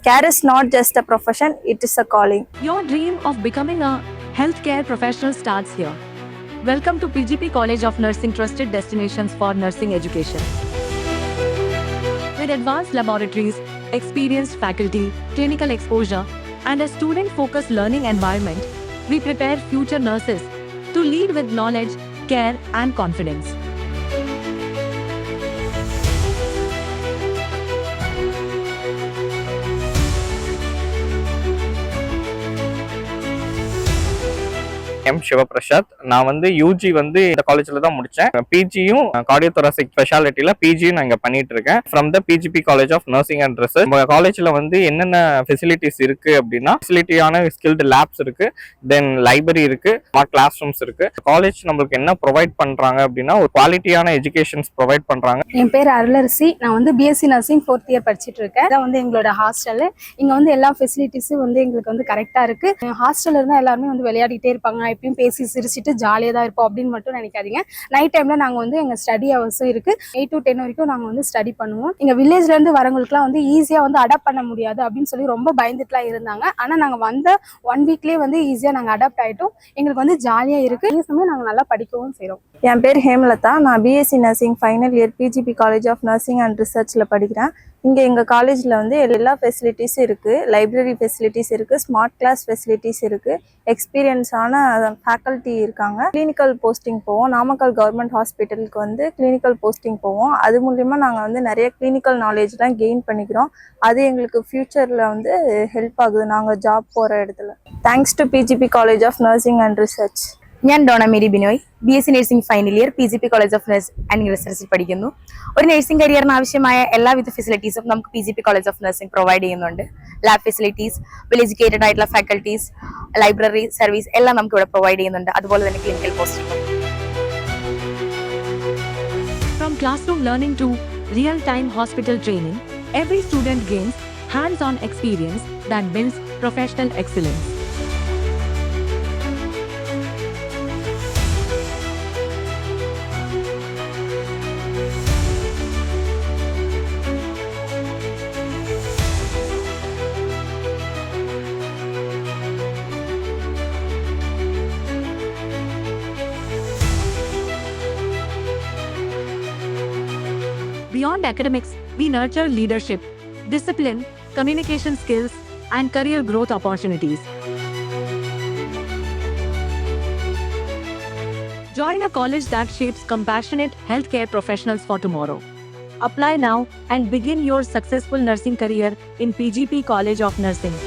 Care is not just a profession, it is a calling. Your dream of becoming a healthcare professional starts here. Welcome to PGP College of Nursing, trusted destinations for nursing education. With advanced laboratories, experienced faculty, clinical exposure, and a student-focused learning environment, we prepare future nurses to lead with knowledge, care, and confidence. M Sivaprasad. நான் வந்து UG வந்து இந்த காலேஜில் தான் முடித்தேன். பிஜியும் cardiothoracic ஸ்பெஷாலிட்டியில் பிஜியும் நான் இங்கே பண்ணிட்டு இருக்கேன். From the PGP college of nursing and research. நம்ம காலேஜில் வந்து என்னென்ன ஃபெசிலிட்டிஸ் இருக்குது அப்படின்னா, ஃபெசிலிட்டியான ஸ்கில்டு லேப்ஸ் இருக்குது, தென் லைப்ரரி இருக்குது, ஸ்மார்ட் கிளாஸ் ரூம்ஸ் இருக்குது. காலேஜ் நம்மளுக்கு என்ன ப்ரொவைட் பண்ணுறாங்க அப்படின்னா, ஒரு குவாலிட்டியான எஜுகேஷன்ஸ் ப்ரொவைட் பண்ணுறாங்க. என் பேர் அருளரசி. நான் வந்து பிஎஸ்சி நர்சிங் 4th இயர் படிச்சுட்டு இருக்கேன். இதான் வந்து எங்களோட ஹாஸ்டல். இங்கே வந்து எல்லா ஃபெசிலிட்டிஸும் வந்து எங்களுக்கு வந்து கரெக்டாக இருக்குது. ஹாஸ்டலில் இருந்தால் எல்லாருமே வந்து விளையாடிட்டே இருப்பாங்க, எப்பயும் பேசி சிரிச்சிட்டு ஜாலியாக தான் இருப்போம் அப்படின்னு மட்டும் நினைக்காதீங்க. நைட் டைமில் நாங்கள் வந்து எங்கள் ஸ்டடி ஹவர்ஸும் இருக்குது. 8 to 10 வரைக்கும் நாங்கள் வந்து ஸ்டடி பண்ணுவோம். எங்கள் வில்லேஜ்லேருந்து வரவங்களுக்குலாம் வந்து ஈஸியாக வந்து அடாப்ட் பண்ண முடியாது அப்படின்னு சொல்லி ரொம்ப பயந்துட்டுலாம் இருந்தாங்க. ஆனால் நாங்கள் வந்த 1 வீக்லேயே வந்து ஈஸியாக நாங்கள் அடாப்ட் ஆகிட்டோம். எங்களுக்கு வந்து ஜாலியாக இருக்குது. அதே சமயம் நாங்கள் நல்லா படிக்கவும் செய்கிறோம். என் பேர் ஹேமலதா. நான் BSc nursing final year PGP college of nursing and ரிசர்ச்சில் படிக்கிறேன். இங்கே எங்கள் காலேஜில் வந்து எல்லா ஃபெசிலிட்டிஸும் இருக்குது. லைப்ரரி ஃபெசிலிட்டிஸ் இருக்குது, ஸ்மார்ட் கிளாஸ் ஃபெசிலிட்டிஸ் இருக்குது, எக்ஸ்பீரியன்ஸான ஃபேக்கல்ட்டி இருக்காங்க. கிளினிக்கல் போஸ்டிங் போவோம். நாமக்கல் கவர்மெண்ட் ஹாஸ்பிட்டலுக்கு வந்து கிளினிக்கல் போஸ்டிங் போவோம். அது மூலிமா நாங்கள் வந்து நிறைய கிளினிக்கல் நாலேஜ்லாம் கெயின் பண்ணிக்கிறோம். அது எங்களுக்கு ஃப்யூச்சரில் வந்து ஹெல்ப் ஆகுது நாங்கள் ஜாப் போகிற இடத்துல. Thanks to PGP college of nursing and research. ഞാൻ Dona Mary Binoy, BSc nursing final year PGP college of nurse and റിസർച്ചിൽ പഠിക്കുന്നു. ഒരു നഴ്സിംഗ് കരിയറിന് ആവശ്യമായ എല്ലാവിധ ഫെസിലിറ്റീസും നമുക്ക് PGP college of nursing provide ചെയ്യുന്നുണ്ട്. ലാബ് ഫെസിലിറ്റീസ്, വെൽ എഡ്യൂക്കേറ്റഡ് ആയിട്ടുള്ള ഫാക്കൽറ്റീസ്, ലൈബ്രറി സർവീസ് എല്ലാം നമുക്ക് ഇവിടെ പ്രൊവൈഡ് ചെയ്യുന്നുണ്ട്. അതുപോലെ തന്നെ clinical posting. From classroom learning to real-time hospital training, every student gains hands-on experience that builds professional excellence. Beyond academics, we nurture leadership, discipline, communication skills, and career growth opportunities. Join a college that shapes compassionate healthcare professionals for tomorrow. Apply now and begin your successful nursing career in PGP College of Nursing.